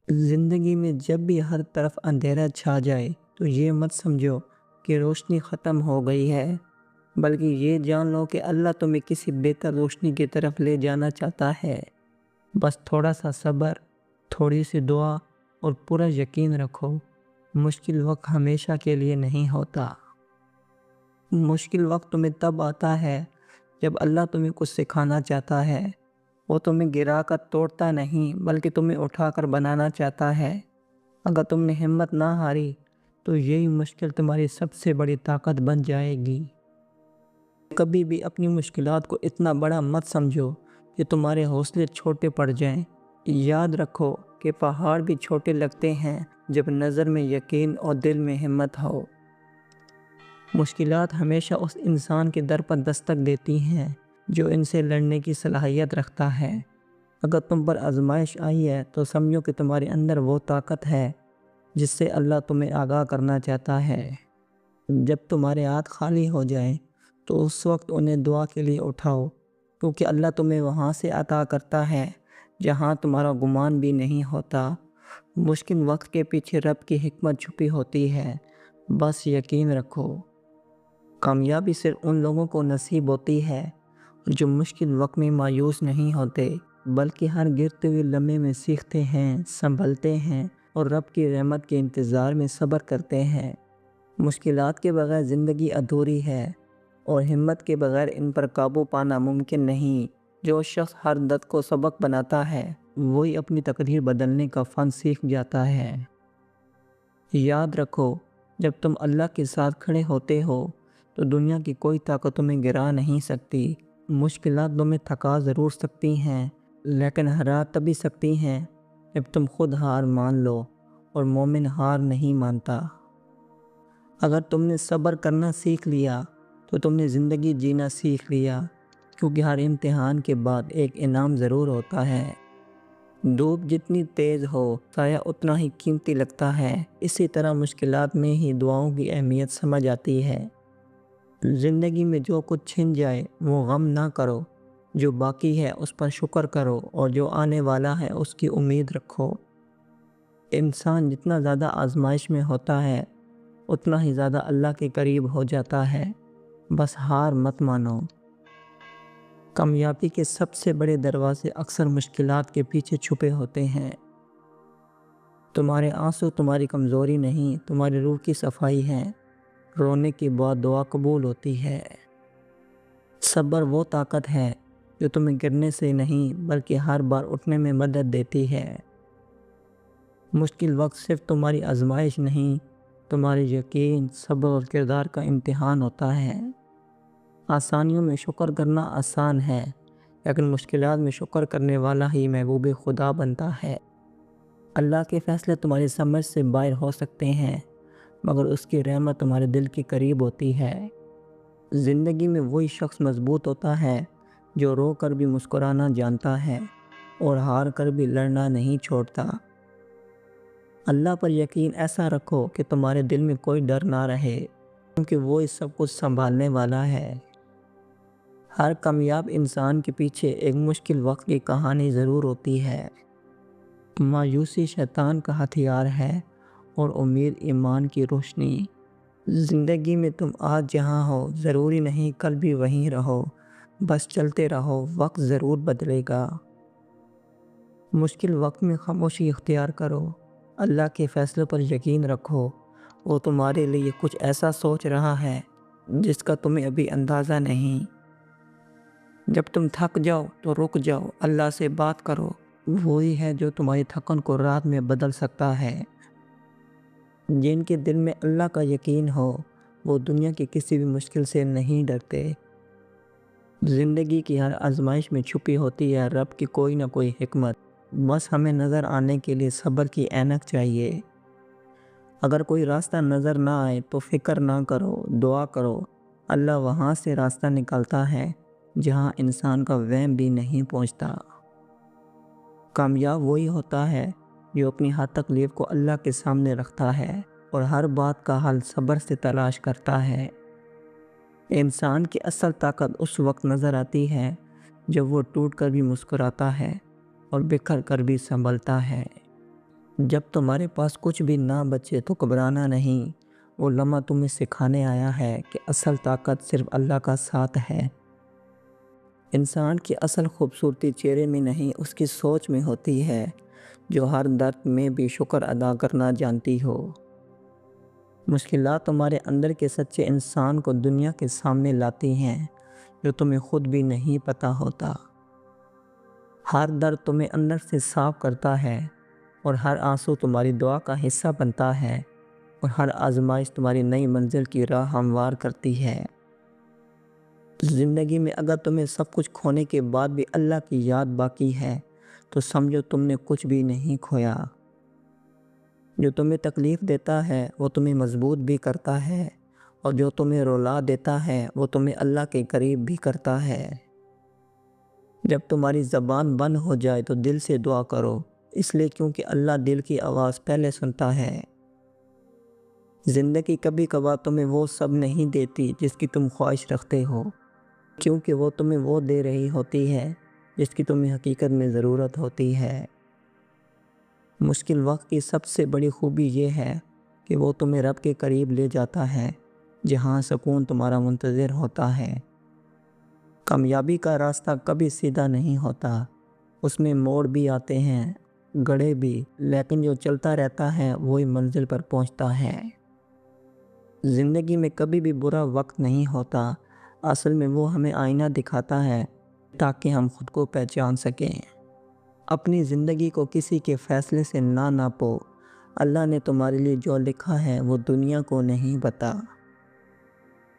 زندگی میں جب بھی ہر طرف اندھیرا چھا جائے تو یہ مت سمجھو کہ روشنی ختم ہو گئی ہے، بلکہ یہ جان لو کہ اللہ تمہیں کسی بہتر روشنی کی طرف لے جانا چاہتا ہے۔ بس تھوڑا سا صبر، تھوڑی سی دعا اور پورا یقین رکھو، مشکل وقت ہمیشہ کے لیے نہیں ہوتا۔ مشکل وقت تمہیں تب آتا ہے جب اللہ تمہیں کچھ سکھانا چاہتا ہے۔ وہ تمہیں گرا کر توڑتا نہیں بلکہ تمہیں اٹھا کر بنانا چاہتا ہے۔ اگر تم نے ہمت نہ ہاری تو یہی مشکل تمہاری سب سے بڑی طاقت بن جائے گی۔ کبھی بھی اپنی مشکلات کو اتنا بڑا مت سمجھو کہ تمہارے حوصلے چھوٹے پڑ جائیں۔ یاد رکھو کہ پہاڑ بھی چھوٹے لگتے ہیں جب نظر میں یقین اور دل میں ہمت ہو۔ مشکلات ہمیشہ اس انسان کے در پر دستک دیتی ہیں جو ان سے لڑنے کی صلاحیت رکھتا ہے۔ اگر تم پر آزمائش آئی ہے تو سمجھو کہ تمہارے اندر وہ طاقت ہے جس سے اللہ تمہیں آگاہ کرنا چاہتا ہے۔ جب تمہارے ہاتھ خالی ہو جائیں تو اس وقت انہیں دعا کے لیے اٹھاؤ، کیونکہ اللہ تمہیں وہاں سے عطا کرتا ہے جہاں تمہارا گمان بھی نہیں ہوتا۔ مشکل وقت کے پیچھے رب کی حکمت چھپی ہوتی ہے، بس یقین رکھو۔ کامیابی صرف ان لوگوں کو نصیب ہوتی ہے جو مشکل وقت میں مایوس نہیں ہوتے، بلکہ ہر گرتے ہوئے لمحے میں سیکھتے ہیں، سنبھلتے ہیں اور رب کی رحمت کے انتظار میں صبر کرتے ہیں۔ مشکلات کے بغیر زندگی ادھوری ہے اور ہمت کے بغیر ان پر قابو پانا ممکن نہیں۔ جو شخص ہر درد کو سبق بناتا ہے وہی اپنی تقدیر بدلنے کا فن سیکھ جاتا ہے۔ یاد رکھو، جب تم اللہ کے ساتھ کھڑے ہوتے ہو تو دنیا کی کوئی طاقت تمہیں گرا نہیں سکتی۔ مشکلات تمہیں تھکا ضرور سکتی ہیں، لیکن ہرا تبھی سکتی ہیں جب تم خود ہار مان لو، اور مومن ہار نہیں مانتا۔ اگر تم نے صبر کرنا سیکھ لیا تو تم نے زندگی جینا سیکھ لیا، کیونکہ ہر امتحان کے بعد ایک انعام ضرور ہوتا ہے۔ دھوپ جتنی تیز ہو سایہ اتنا ہی قیمتی لگتا ہے، اسی طرح مشکلات میں ہی دعاؤں کی اہمیت سمجھ آتی ہے۔ زندگی میں جو کچھ چھن جائے وہ غم نہ کرو، جو باقی ہے اس پر شکر کرو اور جو آنے والا ہے اس کی امید رکھو۔ انسان جتنا زیادہ آزمائش میں ہوتا ہے اتنا ہی زیادہ اللہ کے قریب ہو جاتا ہے، بس ہار مت مانو۔ کامیابی کے سب سے بڑے دروازے اکثر مشکلات کے پیچھے چھپے ہوتے ہیں۔ تمہارے آنسو تمہاری کمزوری نہیں، تمہاری روح کی صفائی ہے۔ رونے کے بعد دعا قبول ہوتی ہے۔ صبر وہ طاقت ہے جو تمہیں گرنے سے نہیں بلکہ ہر بار اٹھنے میں مدد دیتی ہے۔ مشکل وقت صرف تمہاری آزمائش نہیں، تمہارے یقین، صبر اور کردار کا امتحان ہوتا ہے۔ آسانیوں میں شکر کرنا آسان ہے، لیکن مشکلات میں شکر کرنے والا ہی محبوب خدا بنتا ہے۔ اللہ کے فیصلے تمہاری سمجھ سے باہر ہو سکتے ہیں، مگر اس کی رحمت تمہارے دل کے قریب ہوتی ہے۔ زندگی میں وہی شخص مضبوط ہوتا ہے جو رو کر بھی مسکرانا جانتا ہے اور ہار کر بھی لڑنا نہیں چھوڑتا۔ اللہ پر یقین ایسا رکھو کہ تمہارے دل میں کوئی ڈر نہ رہے، کیونکہ وہ اس سب کچھ سنبھالنے والا ہے۔ ہر کامیاب انسان کے پیچھے ایک مشکل وقت کی کہانی ضرور ہوتی ہے۔ مایوسی شیطان کا ہتھیار ہے اور امید ایمان کی روشنی۔ زندگی میں تم آج جہاں ہو ضروری نہیں کل بھی وہیں رہو، بس چلتے رہو، وقت ضرور بدلے گا۔ مشکل وقت میں خاموشی اختیار کرو، اللہ کے فیصلے پر یقین رکھو، وہ تمہارے لیے کچھ ایسا سوچ رہا ہے جس کا تمہیں ابھی اندازہ نہیں۔ جب تم تھک جاؤ تو رک جاؤ، اللہ سے بات کرو، وہی ہے جو تمہاری تھکن کو رات میں بدل سکتا ہے۔ جن کے دل میں اللہ کا یقین ہو وہ دنیا کی کسی بھی مشکل سے نہیں ڈرتے۔ زندگی کی ہر آزمائش میں چھپی ہوتی ہے رب کی کوئی نہ کوئی حکمت، بس ہمیں نظر آنے کے لیے صبر کی عینک چاہیے۔ اگر کوئی راستہ نظر نہ آئے تو فکر نہ کرو، دعا کرو، اللہ وہاں سے راستہ نکالتا ہے جہاں انسان کا وہم بھی نہیں پہنچتا۔ کامیاب وہی ہوتا ہے جو اپنی ہر تکلیف کو اللہ کے سامنے رکھتا ہے اور ہر بات کا حل صبر سے تلاش کرتا ہے۔ انسان کی اصل طاقت اس وقت نظر آتی ہے جب وہ ٹوٹ کر بھی مسکراتا ہے اور بکھر کر بھی سنبھلتا ہے۔ جب تمہارے پاس کچھ بھی نہ بچے تو گھبرانا نہیں، وہ لمحہ تمہیں سکھانے آیا ہے کہ اصل طاقت صرف اللہ کا ساتھ ہے۔ انسان کی اصل خوبصورتی چہرے میں نہیں، اس کی سوچ میں ہوتی ہے، جو ہر درد میں بھی شکر ادا کرنا جانتی ہو۔ مشکلات تمہارے اندر کے سچے انسان کو دنیا کے سامنے لاتی ہیں، جو تمہیں خود بھی نہیں پتہ ہوتا۔ ہر درد تمہیں اندر سے صاف کرتا ہے، اور ہر آنسو تمہاری دعا کا حصہ بنتا ہے، اور ہر آزمائش تمہاری نئی منزل کی راہ ہموار کرتی ہے۔ زندگی میں اگر تمہیں سب کچھ کھونے کے بعد بھی اللہ کی یاد باقی ہے تو سمجھو تم نے کچھ بھی نہیں کھویا۔ جو تمہیں تکلیف دیتا ہے وہ تمہیں مضبوط بھی کرتا ہے، اور جو تمہیں رلا دیتا ہے وہ تمہیں اللہ کے قریب بھی کرتا ہے۔ جب تمہاری زبان بند ہو جائے تو دل سے دعا کرو، اس لیے کیونکہ اللہ دل کی آواز پہلے سنتا ہے۔ زندگی کبھی کبھار تمہیں وہ سب نہیں دیتی جس کی تم خواہش رکھتے ہو، کیونکہ وہ تمہیں وہ دے رہی ہوتی ہے جس کی تمہیں حقیقت میں ضرورت ہوتی ہے۔ مشکل وقت کی سب سے بڑی خوبی یہ ہے کہ وہ تمہیں رب کے قریب لے جاتا ہے، جہاں سکون تمہارا منتظر ہوتا ہے۔ کامیابی کا راستہ کبھی سیدھا نہیں ہوتا، اس میں موڑ بھی آتے ہیں، گڑھے بھی، لیکن جو چلتا رہتا ہے وہی منزل پر پہنچتا ہے۔ زندگی میں کبھی بھی برا وقت نہیں ہوتا، اصل میں وہ ہمیں آئینہ دکھاتا ہے تاکہ ہم خود کو پہچان سکیں۔ اپنی زندگی کو کسی کے فیصلے سے نہ ناپو، اللہ نے تمہارے لیے جو لکھا ہے وہ دنیا کو نہیں پتہ۔